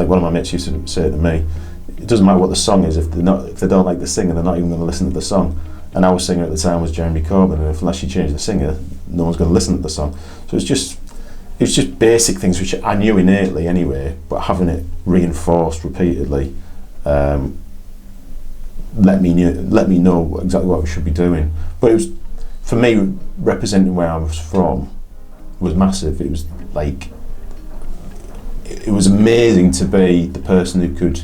one of my mates used to say to me, it doesn't matter what the song is, if they don't like the singer, they're not even going to listen to the song. And our singer at the time was Jeremy Corbyn, and unless you change the singer, no one's going to listen to the song. So it's just basic things which I knew innately anyway, but having it reinforced repeatedly let me know exactly what we should be doing. But it was, for me, representing where I was from was massive. It was like, it was amazing to be the person who could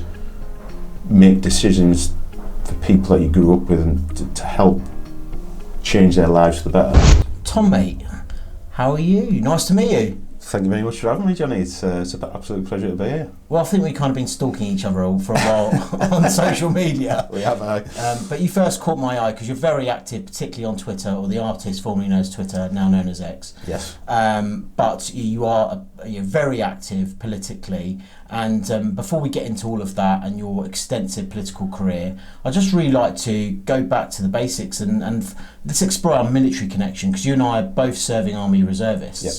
make decisions for people that you grew up with and to help change their lives for the better. Tom, mate, how are you? Nice to meet you. Thank you very much for having me, Johnny. It's an absolute pleasure to be here. Well, I think we've kind of been stalking each other all for a while on social media. We have, but you first caught my eye because you're very active, particularly on Twitter, or the artist formerly known as Twitter, now known as X. Yes. But you're very active politically. And before we get into all of that and your extensive political career, I'd just really like to go back to the basics and let's explore our military connection, because you and I are both serving Army reservists. Yep.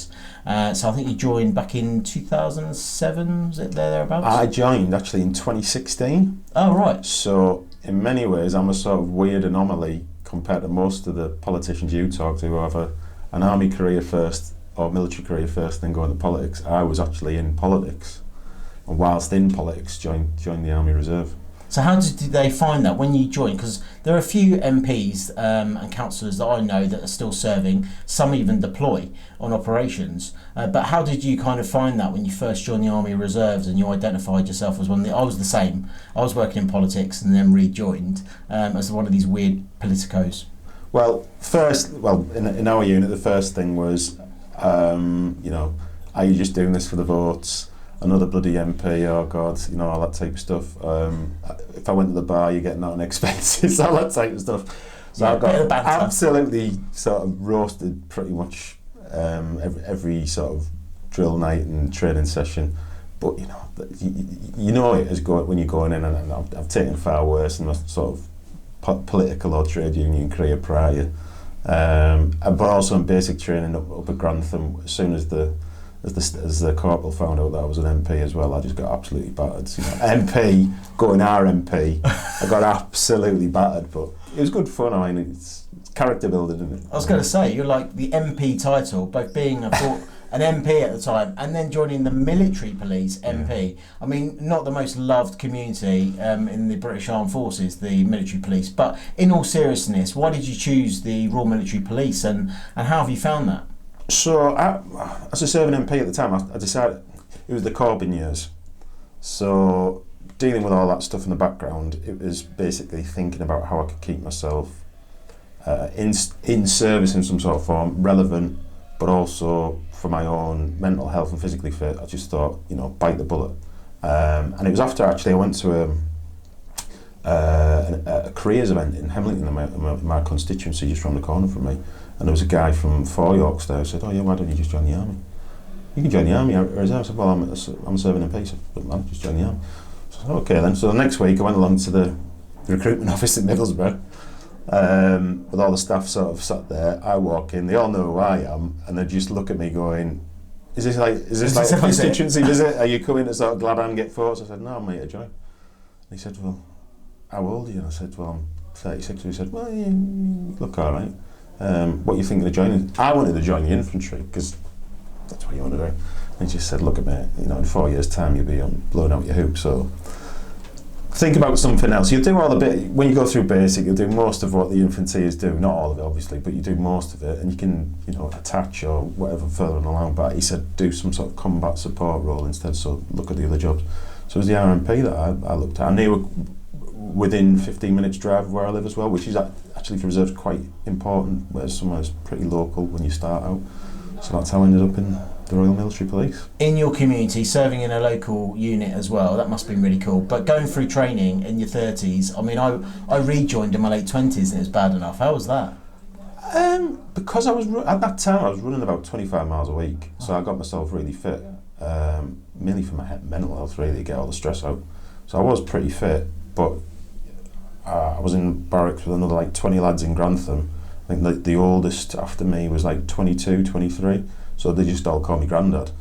So I think you joined back in 2007, was it thereabouts? I joined actually in 2016. Oh, right. So in many ways, I'm a sort of weird anomaly compared to most of the politicians you talk to who have an army career first or military career first, then go into politics. I was actually in politics, and whilst in politics, joined the Army Reserve. So how did they find that when you joined? Because there are a few MPs and councillors that I know that are still serving, some even deploy on operations. But how did you kind of find that when you first joined the Army Reserves and you identified yourself as one of the... I was the same. I was working in politics and then rejoined as one of these weird politicos. Well, in our unit, the first thing was, are you just doing this for the votes? Another bloody MP, oh God, all that type of stuff. If I went to the bar, you're getting out on expenses, all that type of stuff. So I got absolutely sort of roasted pretty much every sort of drill night and training session. But you know it as when you're going in, and I've taken far worse in my sort of political or trade union career prior. But also in basic training up at Grantham, as soon as the corporal found out that I was an MP as well, I just got absolutely battered. MP going RMP, I got absolutely battered, but it was good fun. I mean, it's character building, isn't it? I was going to say, you're like the MP title, both being an MP at the time and then joining the military police MP. Yeah. I mean, not the most loved community in the British Armed Forces, the military police, but in all seriousness, why did you choose the Royal Military Police and how have you found that? So, as a serving MP at the time, I decided it was the Corbyn years. So, dealing with all that stuff in the background, it was basically thinking about how I could keep myself in service in some sort of form, relevant, but also for my own mental health and physically fit. I just thought, bite the bullet. And it was after actually I went to a careers event in Hemlington, in my constituency, just around the corner from me. And there was a guy from Four Yorks there who said, oh yeah, why don't you just join the army? You can join the army. I said, well, I'm serving in peace. But man, just join the army. So I said, okay then. So the next week I went along to the recruitment office in Middlesbrough with all the staff sort of sat there. I walk in, they all know who I am, and they just look at me going, is this like a constituency visit? Are you coming to sort of Glad and get photos? I said, no, I'm here to join. And he said, well, how old are you? And I said, well, I'm 36. And he said, well, you look all right. What are you thinking of joining? I wanted to join the infantry because that's what you want to do. And he just said, look at me, in 4 years' time you'll be blowing out your hoop, so think about something else. You do all the bit, when you go through basic, you'll do most of what the infanteers do, not all of it obviously, but you do most of it, and you can, attach or whatever further along. But he said do some sort of combat support role instead, so look at the other jobs. So it was the RMP that I looked at, and they were within 15 minutes drive of where I live as well, which is actually for reserves quite important, whereas somewhere's pretty local when you start out. So that's how I ended up in the Royal Military Police. In your community, serving in a local unit as well, that must have been really cool. But going through training in your 30s, I mean, I rejoined in my late 20s and it was bad enough. How was that? Because at that time I was running about 25 miles a week, so I got myself really fit, mainly for my mental health, really, to get all the stress out. So I was pretty fit, but I was in barracks with another 20 lads in Grantham. I think the oldest after me was 22, 23, so they just all call me Grandad.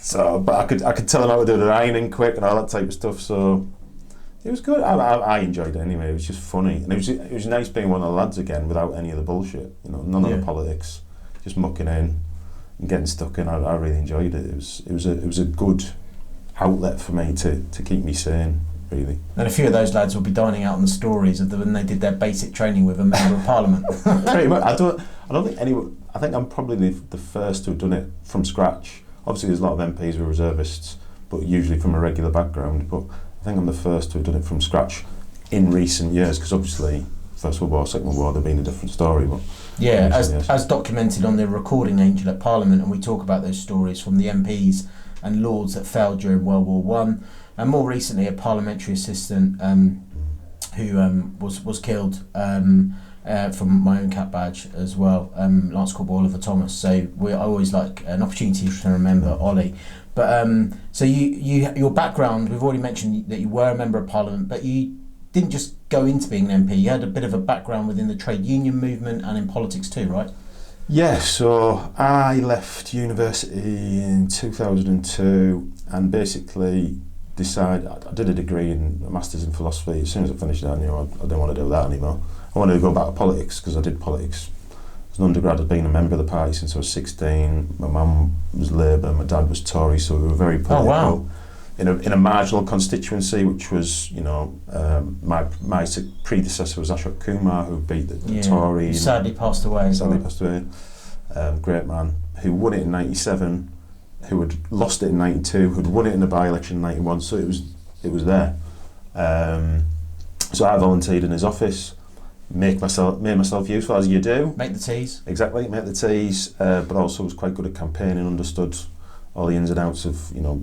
So, but I could tell them how to do the ironing quick and all that type of stuff. So it was good. I enjoyed it anyway. It was just funny, and it was nice being one of the lads again without any of the bullshit. You know, none of the politics, just mucking in and getting stuck in. I really enjoyed it. It was a good outlet for me to keep me sane, really. And a few of those lads will be dining out on the stories of when they did their basic training with a member of Parliament. Pretty much. I don't think anyone. I think I'm probably the first to have done it from scratch. Obviously, there's a lot of MPs who are reservists, but usually from a regular background. But I think I'm the first to have done it from scratch in recent years, because obviously First World War, Second World War, they've been a different story. But yeah, as documented on the Recording Angel at Parliament, and we talk about those stories from the MPs and Lords that fell during World War One, and more recently a parliamentary assistant who was killed from my own cap badge as well, Lance Corporal Oliver Thomas. So I always like an opportunity to remember Ollie. But so your background, we've already mentioned that you were a member of Parliament, but you didn't just go into being an MP. You had a bit of a background within the trade union movement and in politics too, right? Yeah, so I left university in 2002 and basically decided, I did a degree in a master's in philosophy. As soon as I finished that, I knew I didn't want to do that anymore. I wanted to go back to politics because I did politics. As an undergrad, I'd been a member of the party since I was 16. My mum was Labour, my dad was Tory, so we were very political. Oh, wow. In a marginal constituency, which was, you know, my predecessor was Ashok Kumar, who beat the Tory. Sadly passed away. Great man, who won it in 97, who had lost it in 92, who'd won it in a by-election in 91, so it was there. So I volunteered in his office, made myself useful, as you do. Make the teas. Exactly, make the teas, but also was quite good at campaigning, understood all the ins and outs of, you know,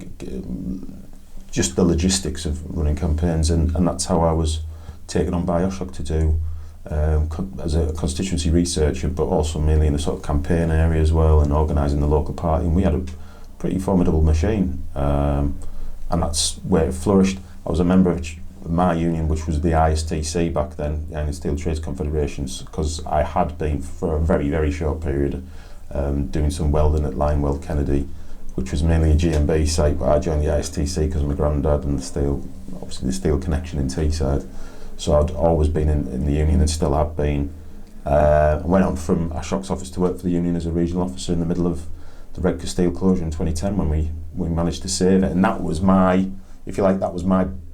just the logistics of running campaigns, and that's how I was taken on by Ashok to do as a constituency researcher, but also mainly in the sort of campaign area as well, and organising the local party. And we had a pretty formidable machine, and that's where it flourished. I was a member of my union, which was the ISTC back then, the Iron and Steel Trades Confederations, because I had been for a very, very short period doing some welding at Linewell Kennedy, which was mainly a GMB site, but I joined the ISTC because of my granddad and the steel connection in Teesside. So I'd always been in the union and still have been. I went on from Ashok's office to work for the union as a regional officer in the middle of the Redcar Steel closure in 2010 when we managed to save it. And that was my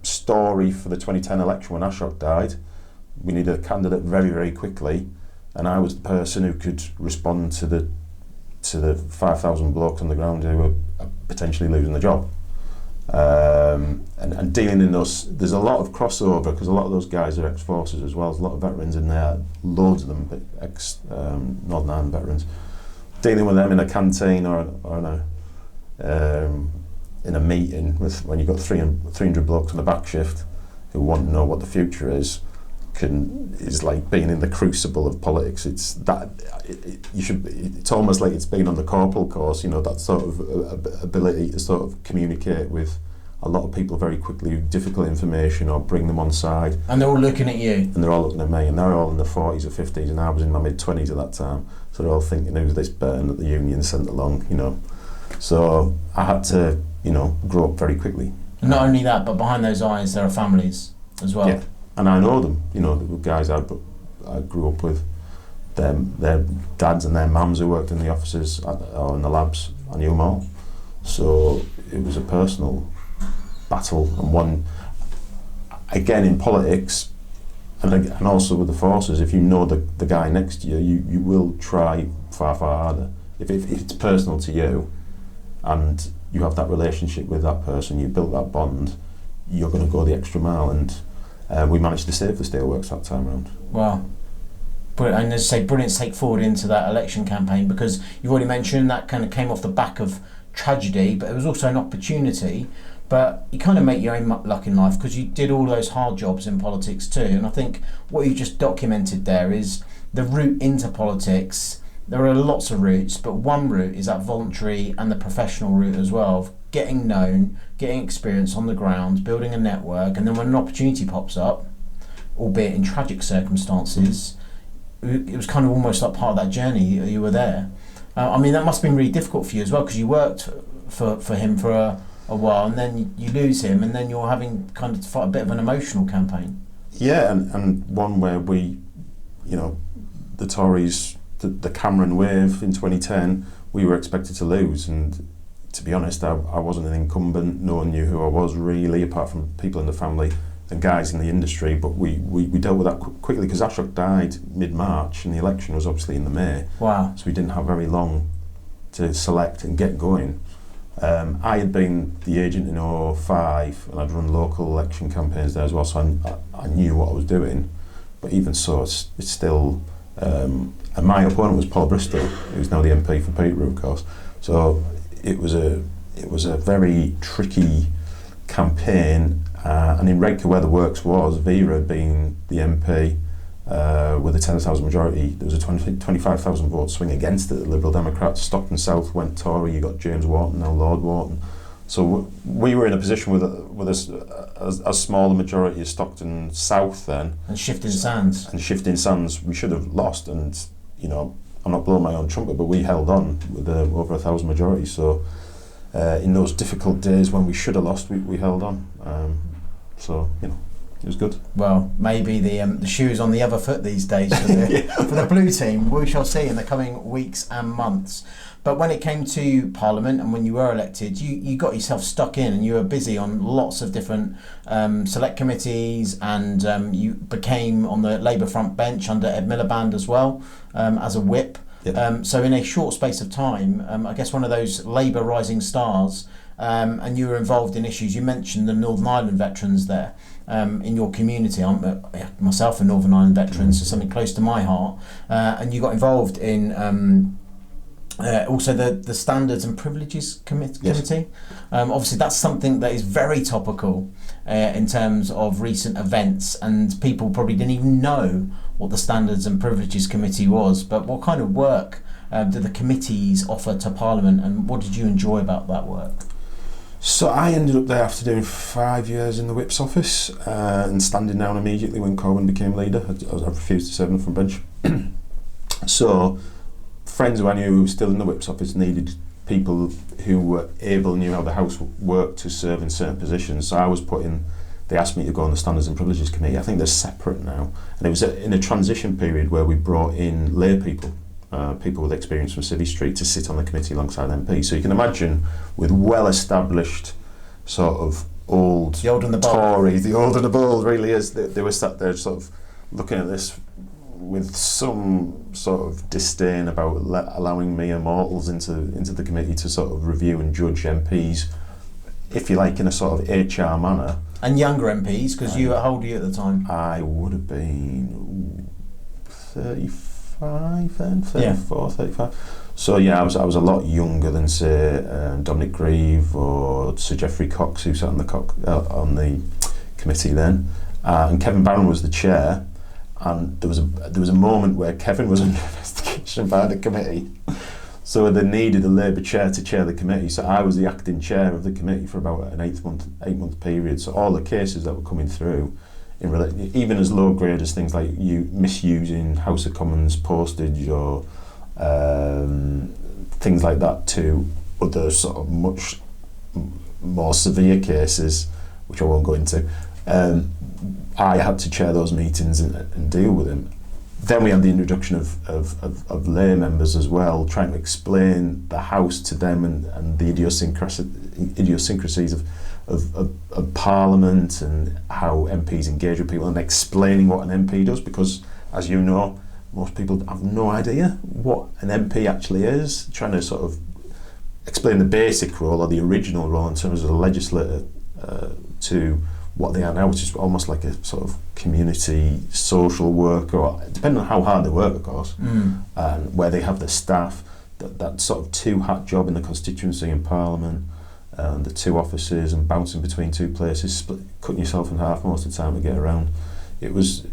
story for the 2010 election when Ashok died. We needed a candidate very, very quickly, and I was the person who could respond to the 5,000 blokes on the ground who were potentially losing the job. And dealing in those, there's a lot of crossover because a lot of those guys are ex-forces as well. There's a lot of veterans in there, loads of them, but ex-Northern Ireland veterans. Dealing with them in a canteen or in a meeting when you've got 300 blokes on the back shift who want to know what the future is like being in the crucible of politics. It's almost like it's been on the corporal course, you know, that sort of ability to sort of communicate with a lot of people very quickly with difficult information or bring them on side. And they're all looking at you. And they're all looking at me, and they're all in their 40s or 50s, and I was in my mid-20s at that time. So they're all thinking, who's this burn that the union sent along, you know. So I had to, you know, grow up very quickly. Not only that, but behind those eyes there are families as well. Yeah, and I know them, you know, the guys I grew up with, their dads and their mums who worked in the offices or in the labs, I knew them all. So it was a personal battle, and one, again, in politics, and also with the forces, if you know the guy next to you, you will try far, far harder. If it's personal to you, and you have that relationship with that person, you built that bond, you're going to go the extra mile, and we managed to save the steelworks that time around. Wow. And as I say, brilliant take forward into that election campaign, because you've already mentioned that kind of came off the back of tragedy, but it was also an opportunity. But you kind of make your own luck in life because you did all those hard jobs in politics too. And I think what you just documented there is the route into politics. There are lots of routes, but one route is that voluntary and the professional route as well, of getting known, getting experience on the ground, building a network, and then when an opportunity pops up, albeit in tragic circumstances, it was kind of almost like part of that journey. You were there. I mean, that must have been really difficult for you as well, because you worked for him for a while, and then you lose him, and then you're having kind of to fight a bit of an emotional campaign. Yeah, and one where we, the Tories, the Cameron wave in 2010, we were expected to lose, and to be honest, I wasn't an incumbent. No one knew who I was really, apart from people in the family and guys in the industry, but we dealt with that quickly because Ashok died mid-March and the election was obviously in the May. Wow. So we didn't have very long to select and get going. I had been the agent in 2005 and I'd run local election campaigns there as well, so I knew what I was doing. But even so, it's still... and my opponent was Paul Bristol, who's now the MP for Peterborough, of course. So it was a very tricky campaign. And in Redcar, where the works was, Vera had been the MP with a 10,000 majority. There was a 25,000 vote swing against it, the Liberal Democrats. Stockton South went Tory, you got James Wharton, now Lord Wharton. So we were in a position with as small a majority as Stockton South then. And Shifting Sands. And Shifting Sands, we should have lost, and I'm not blowing my own trumpet, but we held on with over 1,000 majority. So in those difficult days when we should have lost, we held on. So it was good. Well, maybe the shoe's on the other foot these days for the blue team. We shall see in the coming weeks and months. But when it came to Parliament and when you were elected, you got yourself stuck in and you were busy on lots of different select committees, and you became on the Labour front bench under Ed Miliband as well, as a whip. Yep. So in a short space of time, I guess one of those Labour rising stars, and you were involved in issues. You mentioned the Northern Ireland veterans there in your community. I'm myself a Northern Ireland veteran, so something close to my heart. And you got involved in also the Standards and Privileges Committee. Yes. Obviously, that's something that is very topical in terms of recent events, and people probably didn't even know what the Standards and Privileges Committee was. But what kind of work do the committees offer to Parliament, and what did you enjoy about that work? So I ended up there after doing 5 years in the Whip's office and standing down immediately when Corbyn became leader. I refused to serve him from bench. So friends who I knew who were still in the Whip's office needed people who were able, knew how the House worked, to serve in certain positions. So I was they asked me to go on the Standards and Privileges Committee. I think they're separate now. And it was in a transition period where we brought in lay people. People with experience from Civvy Street to sit on the committee alongside MPs. So you can imagine, with well-established sort of old Tories, the old and the bold really is, they were sat there sort of looking at this with some sort of disdain about allowing mere mortals into the committee to sort of review and judge MPs, if you like, in a sort of HR manner. And younger MPs, because how old were you at the time? I would have been 35 then, 34, 35. So I was a lot younger than, say, Dominic Grieve or Sir Geoffrey Cox, who sat on the committee then, and Kevin Barron was the chair. And there was a moment where Kevin was under investigation by the committee, so they needed a Labour chair to chair the committee. So I was the acting chair of the committee for about an 8 month period. So all the cases that were coming through, even as low grade as things like misusing House of Commons postage or things like that, to other sort of much more severe cases, which I won't go into. I had to chair those meetings and deal with them. Then we had the introduction of lay members as well, trying to explain the House to them and the idiosyncrasies of Parliament and how MPs engage with people, and explaining what an MP does, because, as you know, most people have no idea what an MP actually is, trying to sort of explain the basic role or the original role in terms of the legislator to what they are now, which is almost like a sort of community social work, or depending on how hard they work, of course, and where they have the staff, that sort of two-hat job in the constituency and Parliament, and the two offices and bouncing between two places, cutting yourself in half most of the time to get around. It was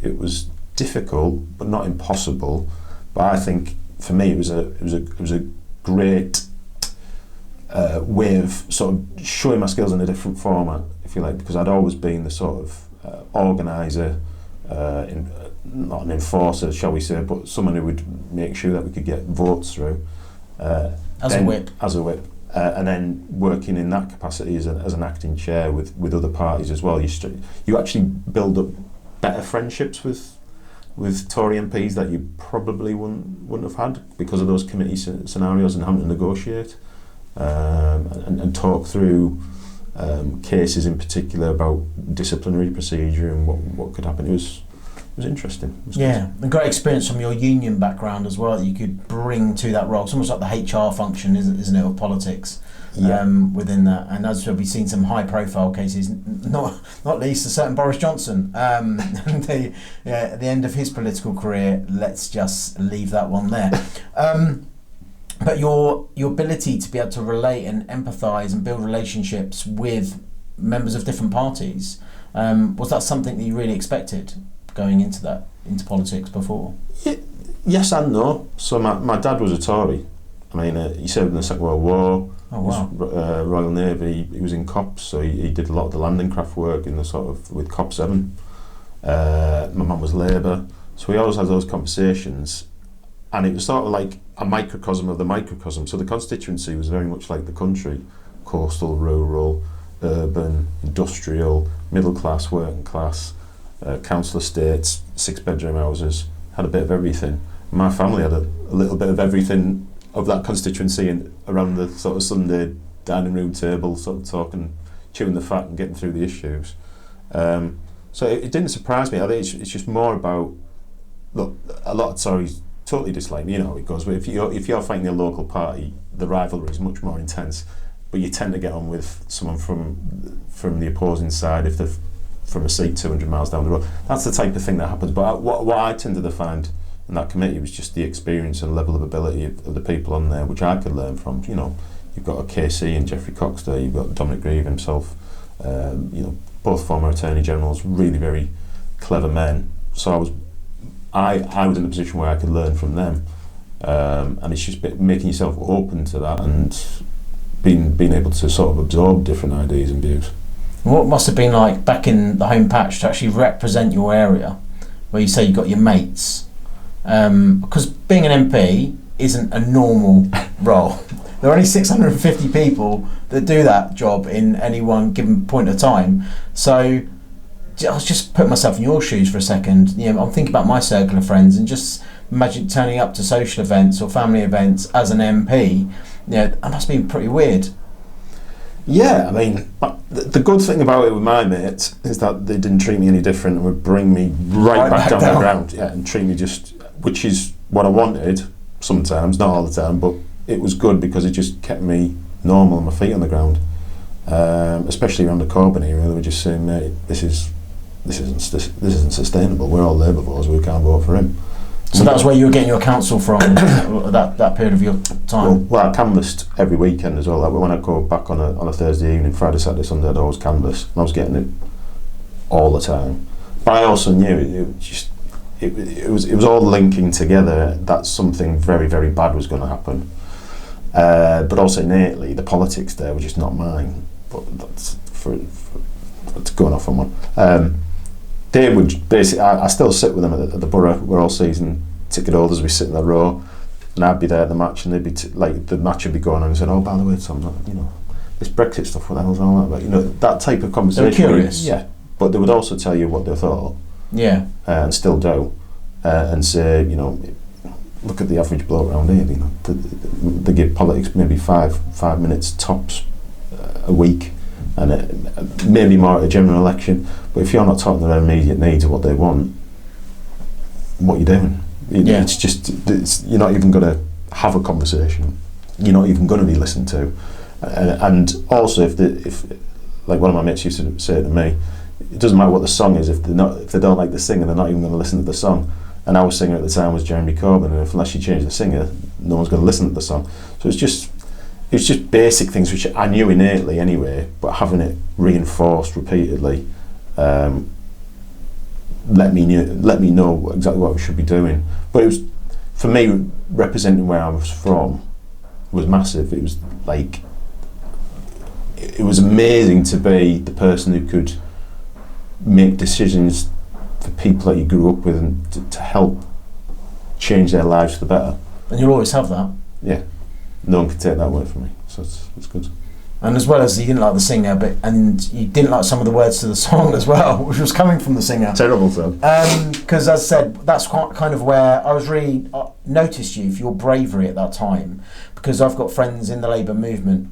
difficult, but not impossible. But I think for me it was a great way of sort of showing my skills in a different format, if you like, because I'd always been the sort of organiser, not an enforcer, shall we say, but someone who would make sure that we could get votes through. As a whip. and then working in that capacity as an acting chair with other parties as well, you actually build up better friendships with Tory MPs that you probably wouldn't have had because of those committee scenarios and having to negotiate and talk through cases in particular about disciplinary procedure and what could happen. It was interesting. It was yeah, a great experience from your union background as well that you could bring to that role. It's almost like the HR function, isn't it, of politics within that. And as we've seen some high-profile cases, not least a certain Boris Johnson. At the end of his political career, let's just leave that one there. But your ability to be able to relate and empathise and build relationships with members of different parties, was that something that you really expected going into politics before? Yes and no. So my dad was a Tory. I mean, he served in the Second World War. Oh wow! Royal Navy. He was in COPS, so he did a lot of the landing craft work in the sort of with COP 7. My mum was Labour, so we always had those conversations, and it was sort of like a microcosm of the microcosm. So the constituency was very much like the country: coastal, rural, urban, industrial, middle class, working class. Council estates, 6-bedroom houses, had a bit of everything. My family had a little bit of everything of that constituency and around the sort of Sunday dining room table, sort of talking, chewing the fat and getting through the issues. So it didn't surprise me. I think it's just more about, look, a lot of Tories totally dislike me, you know how it goes, but if you're fighting your local party, the rivalry is much more intense, but you tend to get on with someone from the opposing side if they're from a seat 200 miles down the road. That's the type of thing that happens. But what I tended to find in that committee was just the experience and level of ability of the people on there, which I could learn from. You know, you've got a KC and Geoffrey Cox there, you've got Dominic Grieve himself, both former Attorney Generals, really very clever men. So I was in a position where I could learn from them. And it's just making yourself open to that and being able to sort of absorb different ideas and views. What must have been like back in the home patch to actually represent your area, where you say you got your mates? Because being an MP isn't a normal role. There are only 650 people that do that job in any one given point of time. So I was just putting myself in your shoes for a second. You know, I'm thinking about my circle of friends and just imagine turning up to social events or family events as an MP. You know, that must be pretty weird. Yeah, I mean, the good thing about it with my mates is that they didn't treat me any different and would bring me right back down the ground, and treat me just, which is what I wanted sometimes, not all the time, but it was good because it just kept me normal and my feet on the ground. Especially around the Corbyn era, they were just saying, mate, this isn't sustainable. We're all Labour, we can't vote for him. So that's where you were getting your counsel from that period of your time? Well, I canvassed every weekend as well. Like when I go back on a Thursday evening, Friday, Saturday, Sunday, I'd always canvass. And I was getting it all the time. But I also knew it was all linking together that something very, very bad was going to happen. But also innately, the politics there were just not mine. But that's going off on one. They would basically, I still sit with them at the borough. We're all season ticket holders. We sit in the row, and I'd be there at the match, and they'd be the match would be going on, and said, "Oh, by the way, Tom, this Brexit stuff, what the hell's all that about?" You know, that type of conversation. They're curious. Yeah, but they would also tell you what they thought. Yeah, and still do, and say, look at the average bloke around here. They give politics maybe five minutes tops a week. And maybe more at a general election, but if you're not talking to their immediate needs or what they want, what are you doing? It's you're not even going to have a conversation. You're not even going to be listened to. And also, if like one of my mates used to say to me, it doesn't matter what the song is if they don't like the singer, they're not even going to listen to the song. And our singer at the time was Jeremy Corbyn, and unless you change the singer, no one's going to listen to the song. So it's just basic things which I knew innately anyway, but having it reinforced repeatedly let me know exactly what we should be doing. But it was, for me, representing where I was from was massive. It was like, it was amazing to be the person who could make decisions for people that you grew up with and to help change their lives for the better. And you'll always have that. Yeah. No one can take that away from me. So So it's good. And as well as you didn't like the singer, and you didn't like some of the words to the song as well, which was coming from the singer. Terrible song. Because as I said, that's kind of where I was really noticed you for your bravery at that time, because I've got friends in the Labour movement,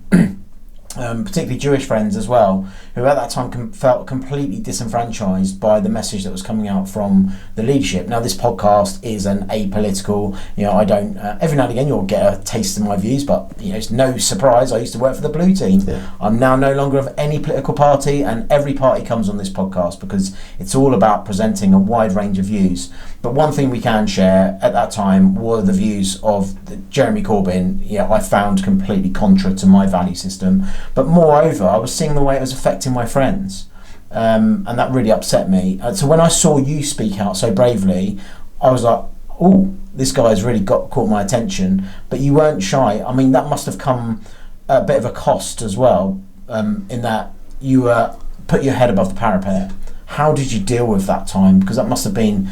particularly Jewish friends as well, who at that time felt completely disenfranchised by the message that was coming out from the leadership. Now, this podcast is an apolitical, I don't, every now and again you'll get a taste of my views, but it's no surprise, I used to work for the Blue Team. Yeah. I'm now no longer of any political party, and every party comes on this podcast because it's all about presenting a wide range of views. But one thing we can share at that time were the views of Jeremy Corbyn. I found completely contra to my value system. But moreover, I was seeing the way it was affecting my friends, and that really upset me. So when I saw you speak out so bravely, I was like, "Oh, this guy's really caught my attention." But you weren't shy. I mean, that must have come at a bit of a cost as well, in that you put your head above the parapet. How did you deal with that time? Because that must have been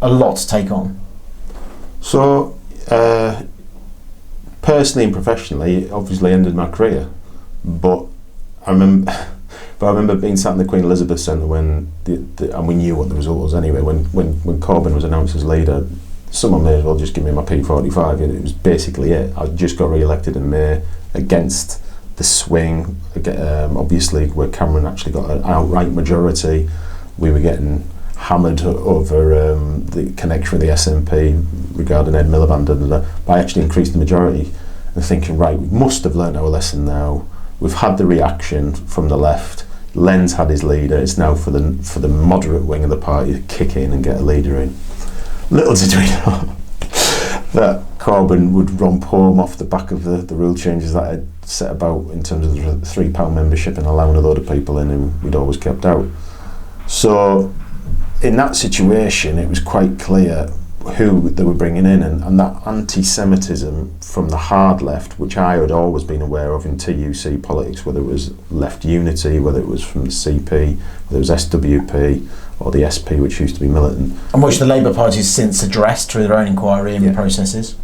a lot to take on. So, personally and professionally, it obviously ended my career. But I remember being sat in the Queen Elizabeth Centre when and we knew what the result was anyway. When Corbyn was announced as leader, someone may as well just give me my P45. It was basically it. I just got re-elected in May against the swing. Obviously, where Cameron actually got an outright majority, we were getting hammered over the connection with the SNP regarding Ed Miliband. But I actually increased the majority and thinking, right, we must have learnt our lesson now. We've had the reaction from the left. Len's had his leader. It's now for the moderate wing of the party to kick in and get a leader in. Little did we know that Corbyn would romp home off the back of the rule changes that I'd set about in terms of the £3 membership and allowing a load of people in who we'd always kept out. So in that situation, it was quite clear who they were bringing in, and that anti-Semitism from the hard left, which I had always been aware of in TUC politics, whether it was Left Unity, whether it was from the CP, whether it was SWP or the SP, which used to be militant. And which the Labour Party has since addressed through their own inquiry and processes.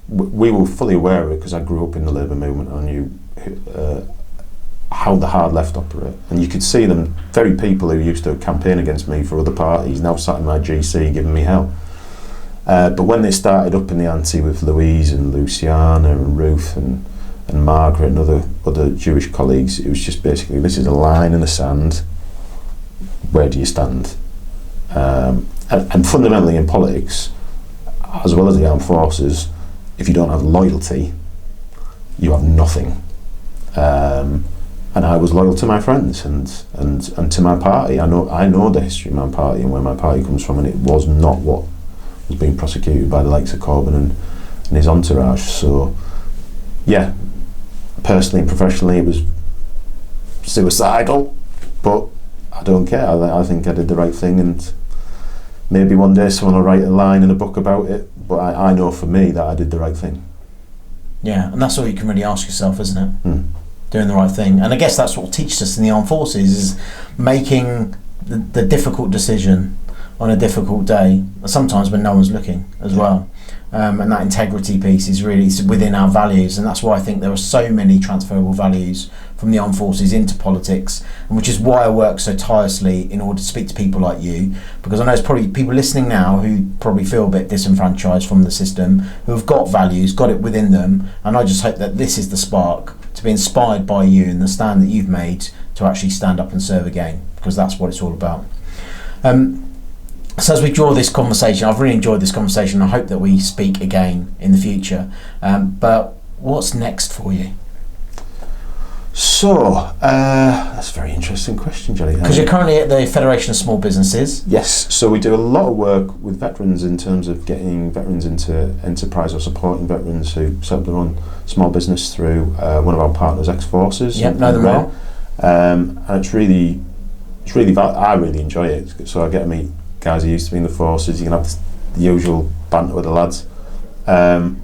We were fully aware of it because I grew up in the Labour movement and I knew how the hard left operate, and you could see them, very people who used to campaign against me for other parties, now sat in my GC giving me hell. But when they started up in the ante with Louise and Luciana and Ruth and Margaret and other Jewish colleagues, it was just basically, this is a line in the sand, where do you stand? And fundamentally in politics, as well as the armed forces, if you don't have loyalty, you have nothing. And I was loyal to my friends and to my party. I know the history of my party and where my party comes from, and it was not what was being prosecuted by the likes of Corbyn and his entourage. So, yeah, personally and professionally, it was suicidal, but I don't care. I think I did the right thing, and maybe one day someone will write a line in a book about it, but I know for me that I did the right thing. Yeah, and that's all you can really ask yourself, isn't it? Mm. Doing the right thing. And I guess that's what teaches us in the armed forces, is making the difficult decision on a difficult day, sometimes when no one's looking as well. And that integrity piece is really within our values, and that's why I think there are so many transferable values from the armed forces into politics, and which is why I work so tirelessly in order to speak to people like you, because I know there's probably people listening now who probably feel a bit disenfranchised from the system, who have got values, got it within them, and I just hope that this is the spark to be inspired by you and the stand that you've made to actually stand up and serve again, because that's what it's all about. So as we draw this conversation, I've really enjoyed this conversation. I hope that we speak again in the future. But what's next for you? So, that's a very interesting question, Johnny. Because you're currently at the Federation of Small Businesses. Yes, so we do a lot of work with veterans in terms of getting veterans into enterprise or supporting veterans who set up their own small business through one of our partners, Ex-Forces. Yep, know them well. And it's really, I really enjoy it. So I get to meet guys who used to be in the forces. You can have the usual banter with the lads. But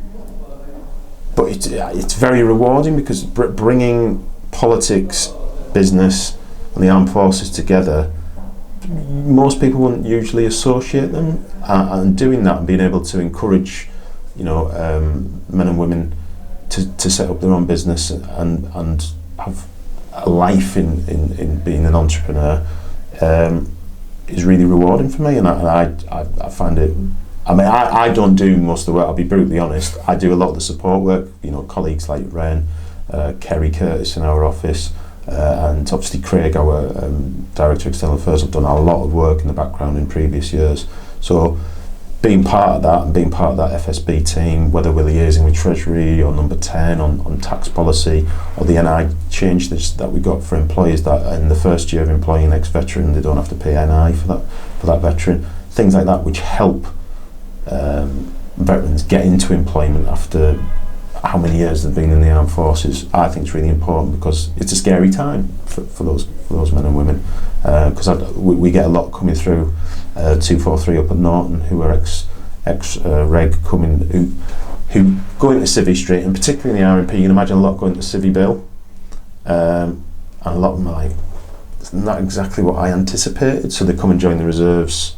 it's very rewarding because bringing politics, business and the armed forces together, most people wouldn't usually associate them, and doing that and being able to encourage men and women to set up their own business and have a life in being an entrepreneur is really rewarding for me, and I find it. I mean, I don't do most of the work, I'll be brutally honest. I do a lot of the support work, colleagues like Ren, Kerry Curtis in our office, and obviously Craig, our Director of External Affairs, have done a lot of work in the background in previous years. So being part of that and being part of that FSB team, whether we're liaising with Treasury or Number 10 on tax policy, or the NI change that we got for employees that in the first year of employing an ex-veteran, they don't have to pay NI for that veteran, things like that which help veterans get into employment after how many years they've been in the armed forces. I think it's really important because it's a scary time for those men and women, because we get a lot coming through 243 up at Marton who are ex-reg coming who go into Civvy Street, and particularly in the RMP you can imagine a lot going to Civvy Bill, and a lot of them are like, it's not exactly what I anticipated, so they come and join the reserves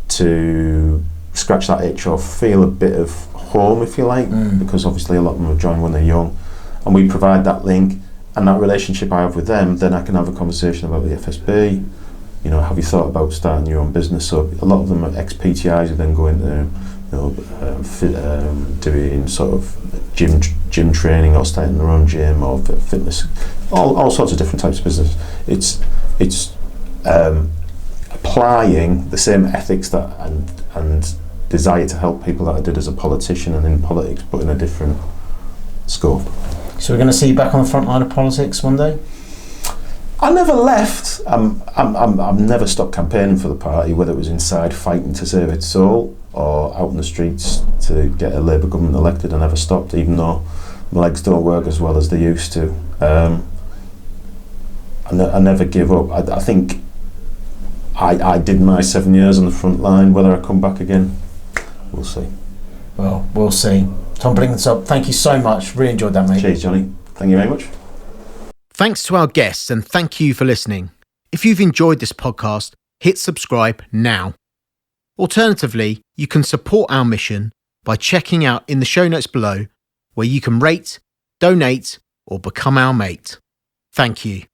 to scratch that itch or feel a bit of home, if you like, because obviously a lot of them have joined when they're young, and we provide that link and that relationship I have with them. Then I can have a conversation about the FSB. Have you thought about starting your own business? So a lot of them are ex-PTIs who then go into doing sort of gym training or starting their own gym or fitness, all sorts of different types of business. It's applying the same ethics and desire to help people that I did as a politician and in politics, but in a different scope. So we're going to see you back on the front line of politics one day? I never left. I've never stopped campaigning for the party, whether it was inside fighting to save its soul or out in the streets to get a Labour government elected. I never stopped, even though my legs don't work as well as they used to. I never give up. I think I did my 7 years on the front line. Whether I come back again, we'll see. Well, we'll see. Tom Blenkinsop, thank you so much. Really enjoyed that, mate. Cheers, Johnny. Thank you very much. Thanks to our guests and thank you for listening. If you've enjoyed this podcast, hit subscribe now. Alternatively, you can support our mission by checking out in the show notes below where you can rate, donate, or become our mate. Thank you.